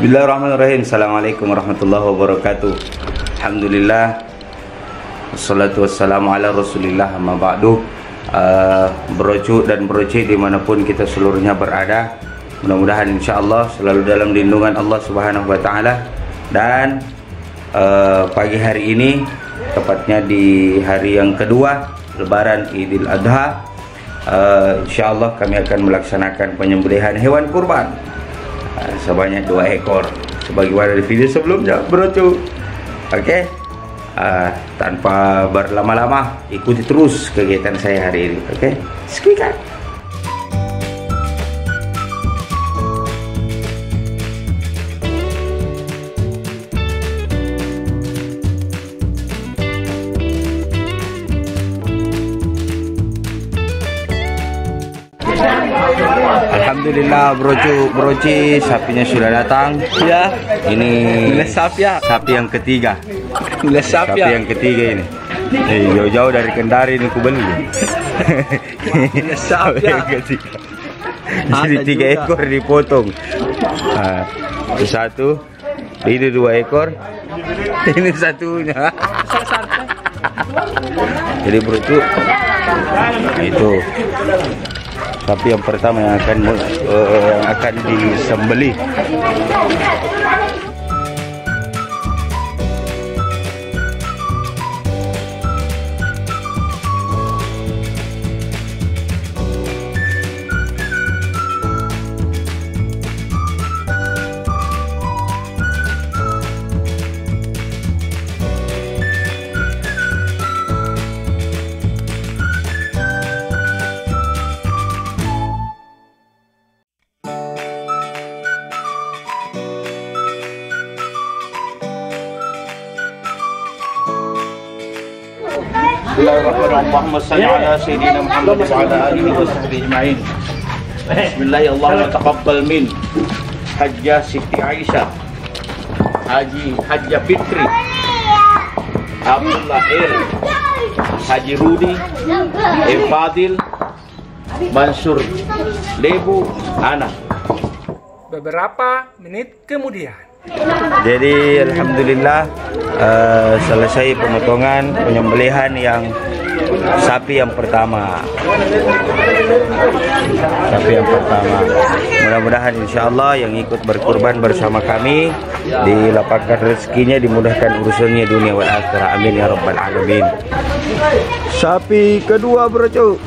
Bismillahirrahmanirrahim. Assalamualaikum warahmatullahi wabarakatuh. Alhamdulillah, wassalatu wassalamu ala rasulillah, amma ba'du. Berocu dan beroci dimanapun kita seluruhnya berada, mudah-mudahan insyaAllah selalu dalam lindungan Allah subhanahu wa ta'ala. Dan pagi hari ini, tepatnya di hari yang kedua Lebaran Idul Adha, insyaAllah kami akan melaksanakan penyembelihan hewan kurban sebanyak 2 ekor sebagaimana di video sebelumnya, berocu. Oke, tanpa berlama-lama, ikuti terus kegiatan saya hari ini. Oke, sekian. Alhamdulillah, broci sapinya sudah datang. Ya. Ini sapi ya. Sapi yang ketiga. Sapi yang ketiga ini. Jauh-jauh dari Kendari ini ku beli. Sapi yang ketiga. Jadi 3 ekor dipotong. Itu 1, ini 2 ekor. Ini satunya. Jadi broci itu sapi yang pertama yang akan disembelih. Bismillahirrahmanirrahim. Allahumma shalli ala sayyidina Muhammad wa ala alihi wa sahbihi ajma'in. Bismillahirrahmanirrahim. Allahumma taqabbal min Hajjah Siti Aisyah, Hajjah Fitri, Abdullah El, Haji Rudi, Fadil, Mansur Lebu, anak. Beberapa menit kemudian. Jadi alhamdulillah selesai pemotongan penyembelihan yang sapi yang pertama. Mudah-mudahan insyaallah yang ikut berkurban bersama kami dilapangkan rezekinya, dimudahkan urusannya dunia wal akhirah. Amin ya rabbal alamin. Sapi kedua, broco.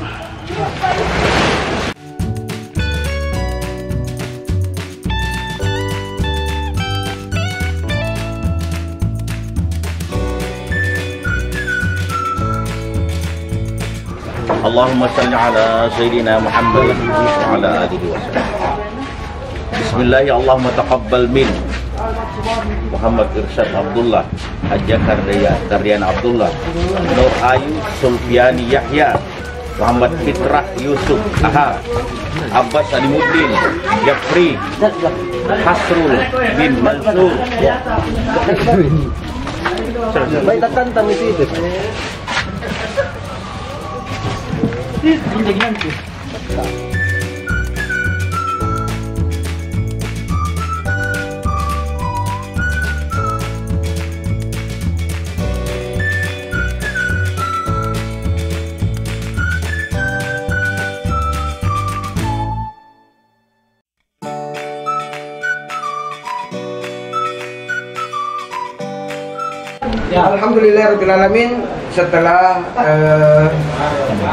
Allahumma salli ala sayyidina Muhammad wa ala alihi wa sallam. Bismillah. Allahumma taqabbal min Muhammad Irsyad Abdullah, Hajjah Karyan Abdullah, Nur Ayu Sulfiani Yahya, Muhammad Fitrah Yusuf Aha, Abbas Alimuddin Jafri, Hasrul bin Mansur. Baik, tantang itu. Alhamdulillahirabbil alamin. Setelah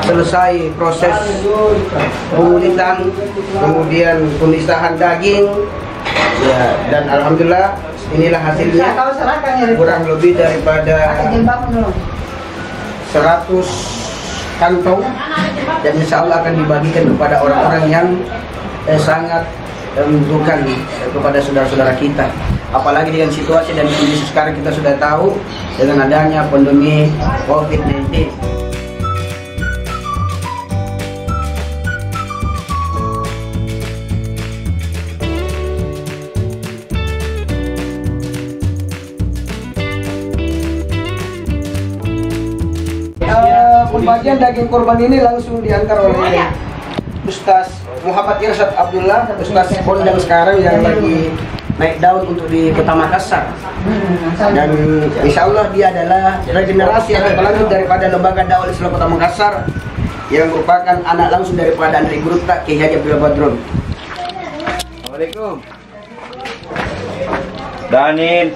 selesai proses pengulitan, kemudian pemisahan daging, ya, dan alhamdulillah inilah hasilnya, kurang lebih daripada 100 kantong, dan insya Allah akan dibagikan kepada orang-orang yang sangat membutuhkan kepada saudara-saudara kita. Apalagi dengan situasi dan kondisi sekarang, kita sudah tahu dengan adanya pandemi COVID-19. Pembagian daging kurban ini langsung diantar oleh Ustaz Muhammad Irsyad Abdullah, Ustaz Kondang sekarang yang lagi naik daun untuk di Kota Makassar. Dan insya Allah dia adalah regenerasi atau pelanjut daripada lembaga dakwah Islam Kota Makassar yang merupakan anak langsung daripada Andri Gurutta Kiai Haji Abdullah Badrun. Assalamualaikum. Danil.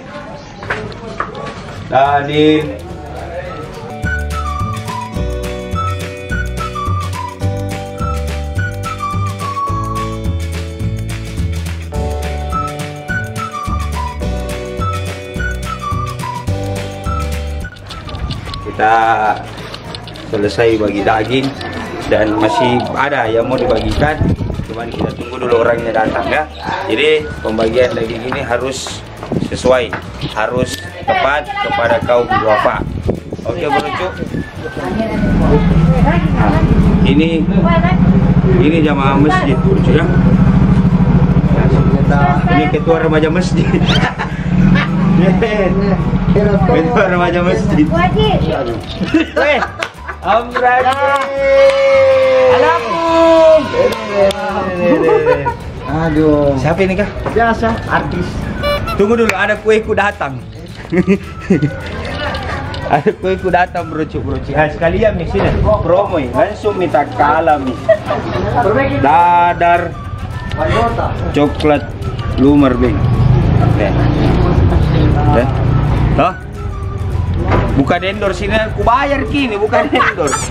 Kita selesai bagi daging dan masih ada yang mau dibagikan, cuman kita tunggu dulu orangnya datang ya. Jadi pembagian daging ini harus sesuai, harus tepat kepada kaum duafa. Oke Bro Cuk. Nah, ini jamaah masjid Bro Cuk ya. Ini ketua remaja masjid. Ketua remaja masjid. Weh, Amran. Assalamualaikum. Aduh. Siapa ini kah? Biasa artis. Tunggu dulu, ada kueku datang. Ada kueku datang Bro Cuk. Sekalian nih sini. Promo nih, langsung minta kalah nih. Dadar coklat lumer bing. Bukan endorse ini, aku bayar kini, bukan endorse.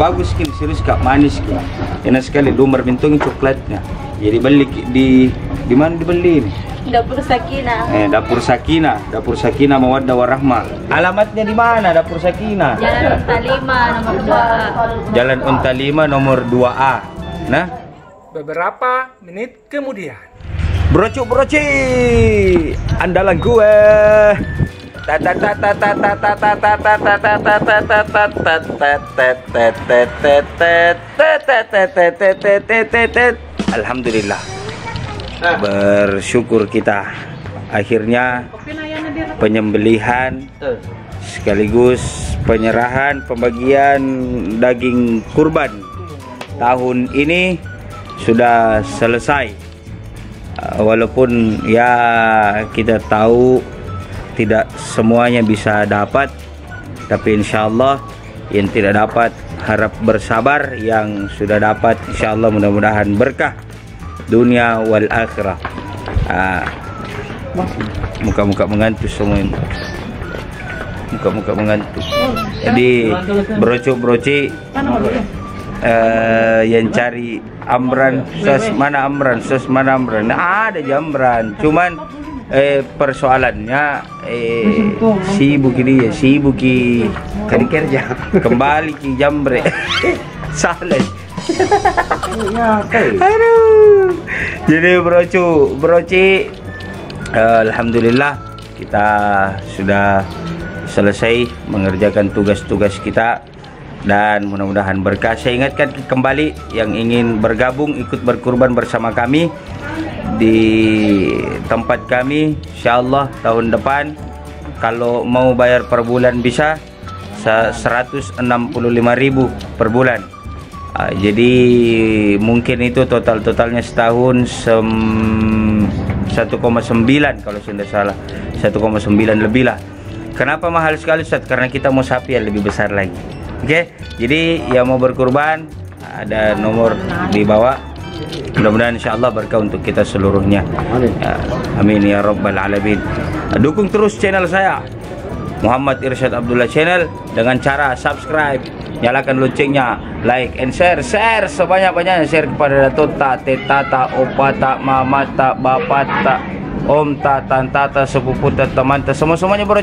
Bagus kini, serius kak, manis kini. Enak sekali, lumer bintungin coklatnya. Jadi beli di mana dibeli ini? Dapur Sakinah. Dapur Sakinah Mawaddah Warahmah. Alamatnya di mana Dapur Sakinah? Jalan Unta 5 nomor 2. Jalan Unta 5 nomor 2A. Nah, Beberapa menit kemudian. Bro Cuk, andalan gue. Alhamdulillah. Bersyukur kita akhirnya penyembelihan sekaligus penyerahan pembagian daging kurban tahun ini sudah selesai. Walaupun ya kita tahu tidak semuanya bisa dapat, tapi insyaallah yang tidak dapat harap bersabar, yang sudah dapat insyaallah mudah-mudahan berkah dunia wal akhirah. Muka-muka mengantuk semua ini. Muka-muka mengantuk. Jadi broci yang cari Amran, mana Amran. Nah, ada Jamran. Cuman persoalannya sibuk ki kerja kembali ki Jambre. Salah. Aduh. Jadi broci alhamdulillah kita sudah selesai mengerjakan tugas-tugas kita dan mudah-mudahan berkah. Saya ingatkan kembali yang ingin bergabung ikut berkurban bersama kami di tempat kami, insyaallah tahun depan kalau mau bayar per bulan bisa 165.000 per bulan. Jadi mungkin itu totalnya setahun 1,9 kalau saya tidak salah, 1,9 lebih lah. Kenapa mahal sekali Ustaz? Karena kita mau sapi yang lebih besar lagi. Oke, jadi yang mau berkurban ada nomor di bawah. Mudah-mudahan insyaallah berkah untuk kita seluruhnya. Amin ya rabbal alamin. Dukung terus channel saya Muhammad Irsyad Abdullah Channel dengan cara subscribe, nyalakan loncengnya, like and share sebanyak-banyaknya, share kepada Tota, Teta, Opata, Mamata, Bapata, Om, Tanta, sepupu, teman-teman, semuanya Bro,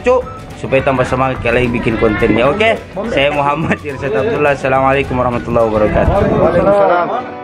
supaya tambah semangat kalian bikin kontennya. Oke, saya Muhammad Irsyad Abdullah. Assalamualaikum warahmatullahi wabarakatuh. Waalaikumsalam.